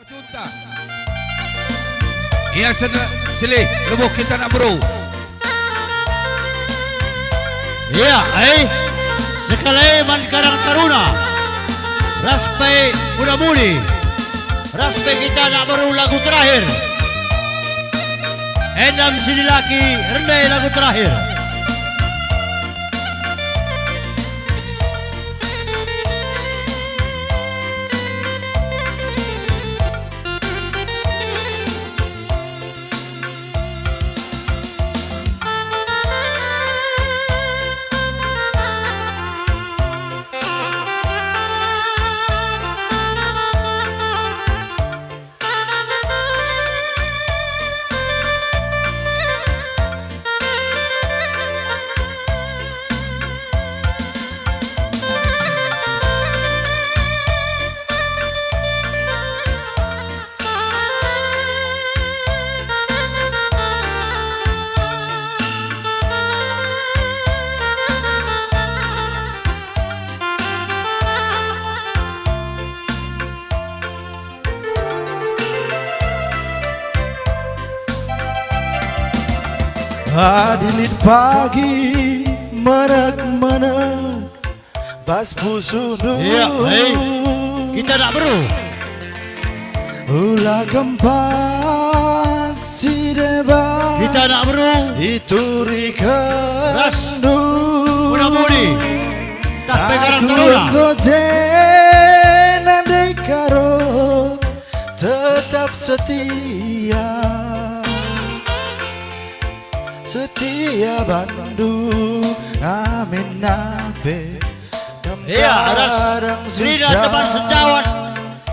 Junta. Yang silih lebuh kita nak bro. Ya, sekali man karang taruna. Raspai muda-mudi. Raspai kita nak baru lagu terakhir. Endam sini laki rendai lagu terakhir. Adilit pagi menek-menek bas pusunu. Ya, kita nak beru. Ulah gempak si deba. Kita nak beru. Ituri Ras. kendu. Muda-mudi. Tak pekarang taruna. Aku gojen andai karo tetap setia. Setia Bandung, amin nabe. Ya, Ras. Srina teman sejawat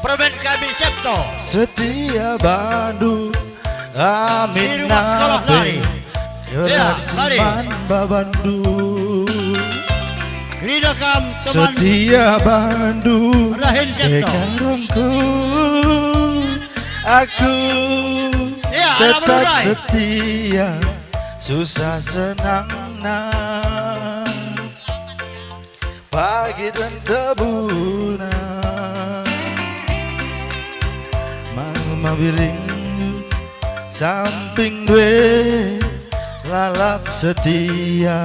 Permen kami Cipto. Setia Bandung, amin Di rumah sekolah lari. Gerak Ya, lari. siman Bandung. Rida kam teman Setia Bandung, Rahim Cipto. karungku. Aku Ya, anak tetap berurai. setia. Susah senang pagi dan tebunan mama biring samping due lalap setia.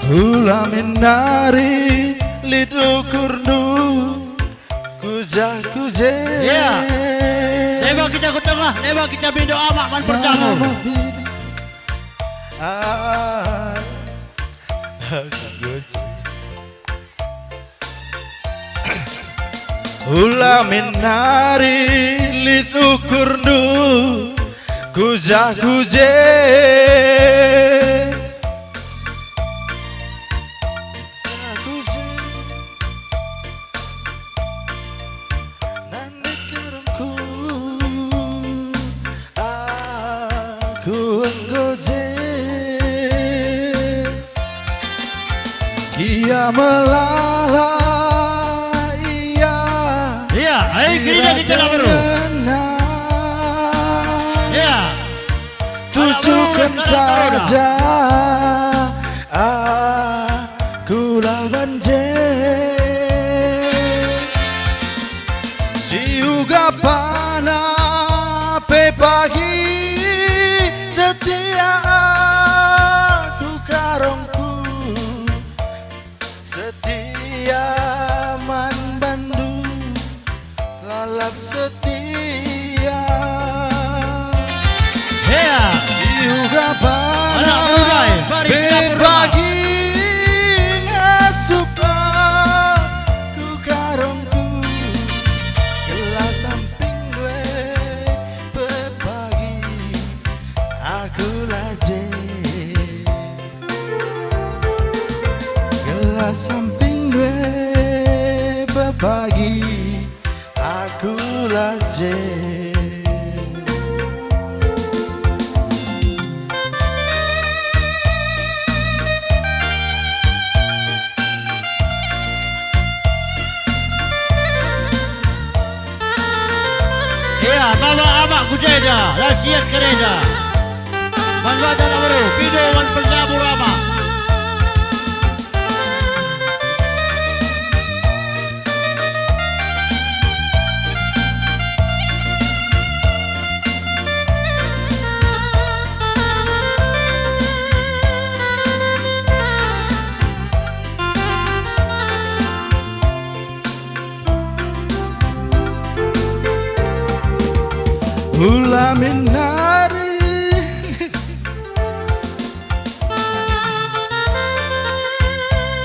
Ulah menari lidukur nu kujah kuje. Ya. Neba kita ke tengah, neba kita berdoa mak man perjamu. Ulah menari lidukur nu kujah kuje. Ia melalai Ya, kira kita nak beru. Ya. Tujukan saja aku lawan je siuga pana pe pagi setia aku karongku setia man Bandung lalap setia. Ya. Juga Anak berurai, mari kita berbagi ngasupa ku karongku gelas samping gue berbagi aku laje gelas samping gue berbagi aku laje. Ya, bawa amak kujeda, rasiat kereda. Manwada nak beru, video man perjamu amak. Ula minari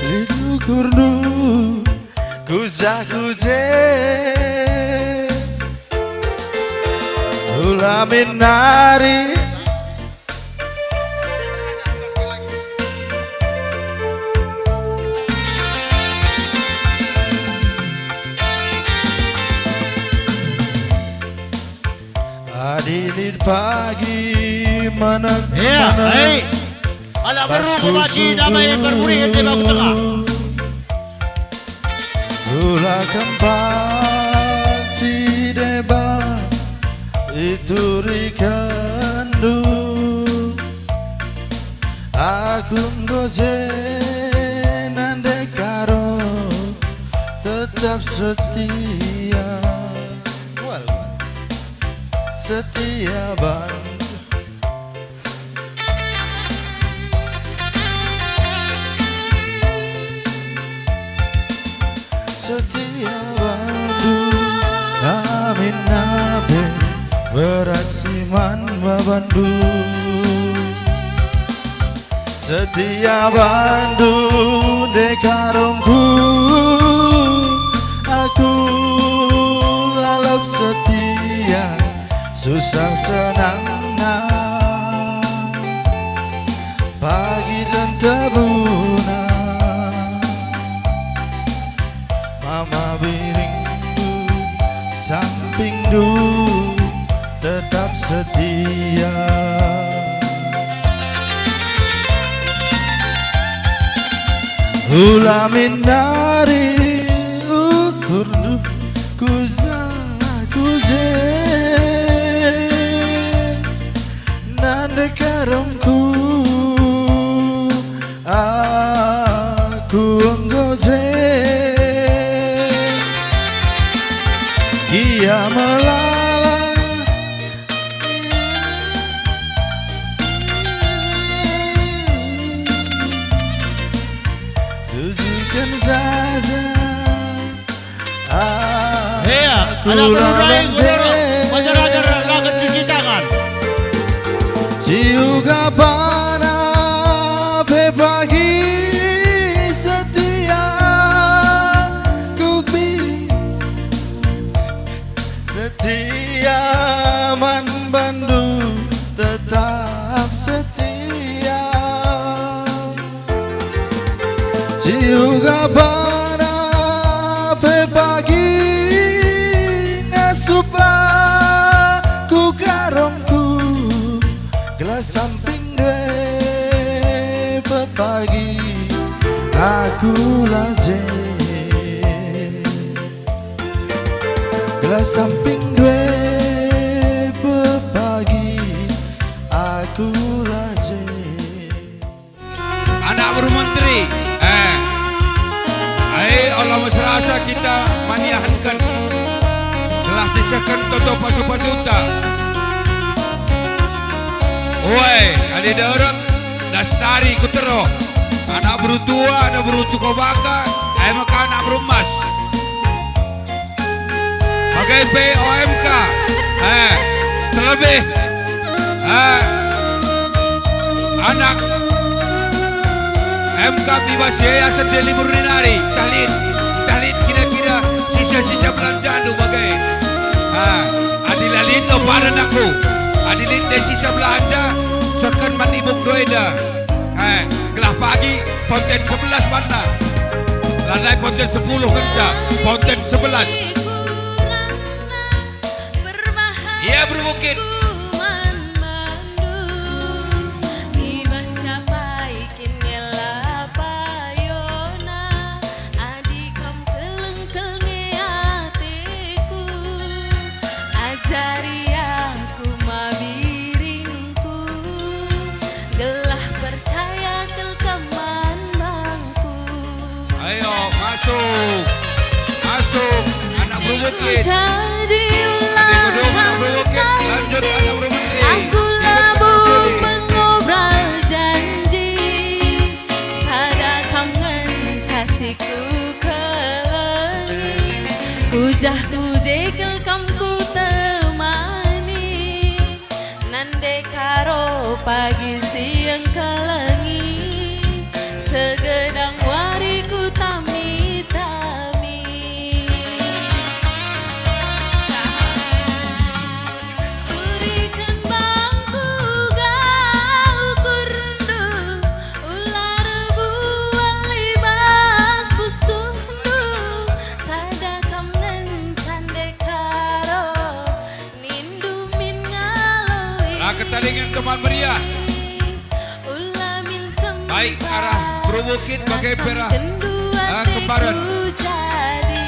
Lidu kurdu Kuza kuze Ula minari Adilid pagi manak Ya, hei. Anak baru pagi damai bermurid di bawah tengah. Ula kembang si debat itu rikandu aku ngoje nande karo tetap setia setia bandu setia bandu amin nabe berat siman babandu setia bandu dekarongku aku lalap setia susah senang pagi dan tabuna mama biringku sampingku tetap setia Ula minari ukur kuza kuje nande karomku aku ngoje ia melala tujukan saja Iya, anak baru lain Masyarakat lakukan cuci tangan. Juga pana pagi setia kubi setia man Bandung tetap setia juga pana pagi ngasupa ku karongku gelas samping dwe pepagi aku laje gelas samping dwe pepagi aku laje Anak baru menteri. Allah serasa kita maniahankan telah sisakan toto pasu-pasu tak. Oi, ada darat dastari kutero. Anak baru tua, anak baru cukup baka, maka anak baru emas. Pakai POMK, terlebih anak MK bebas yayasan Deli Murninari tahlil kira-kira sisa-sisa belanjaan tu bagai adilalin lo pada aku adilin de sisa belanja sekan manibuk doeda kelah pagi konten 11 mana lanai konten 10 kerja konten 11 iya bro bukit masuk anak berbukit adik kedua anak berbukit lanjut anak berbukit aku labur mengobrol janji sadakam ngencasiku kelengi hujah kujekel kamku temani pagi siang kalangi segedang wariku tami-tami. Berikan bangku gau kurdu ular buang libas pusuhnu sadakam ngencan dekaro nindu min ngaloi. Ketalingan teman meriah. Ulamin sempat Baik arah Perubukit bagai Perak. kedua Kembaran. teku jadi.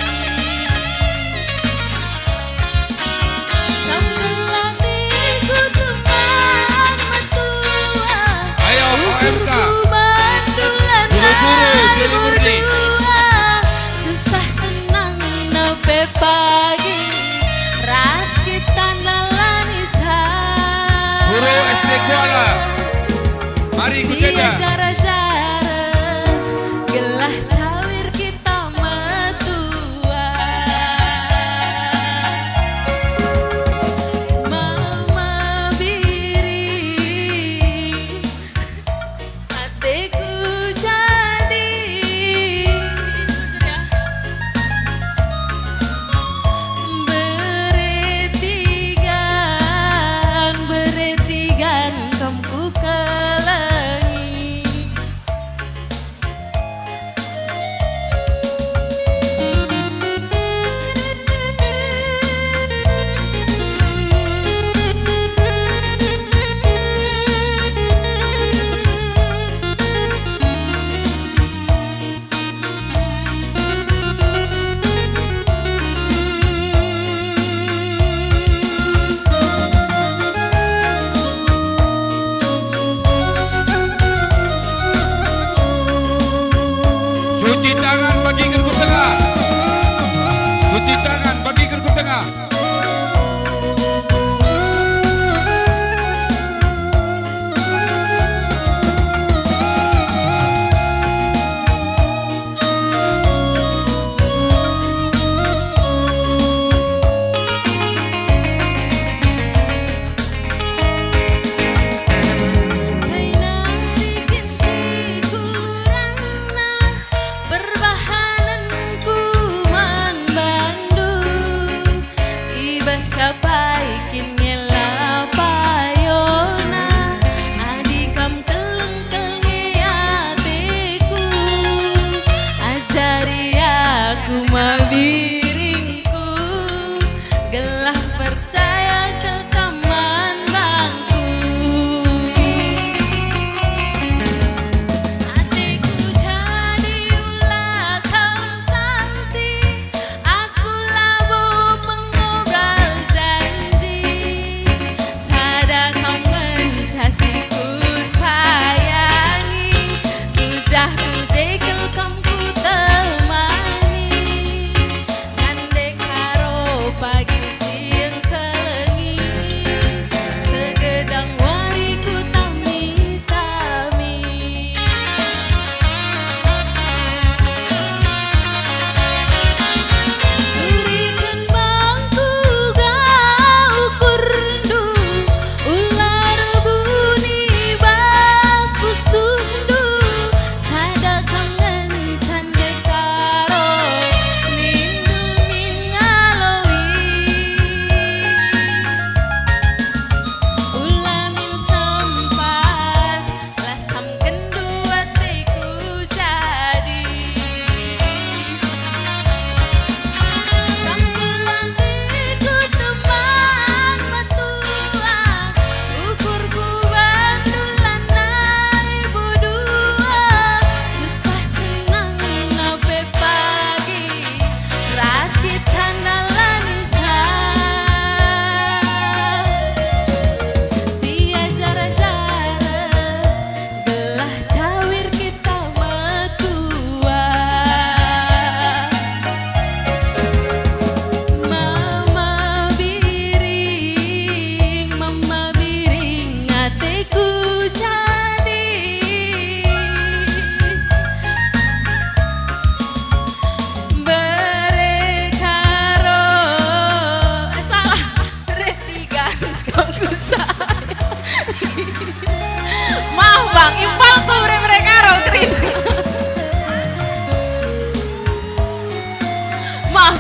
Kambelah tiku teman metua. Ayo OMK. Bandulan Guru-guru Jeli Murni. susah senang nepe pagi ras kita lalani Guru SD Kuala. Mari sia kujeda. jara-jara gelah cawir kita metua. Mama biri hatiku jadi beretigan kamku kelangi.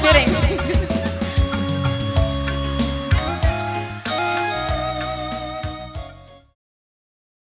piring.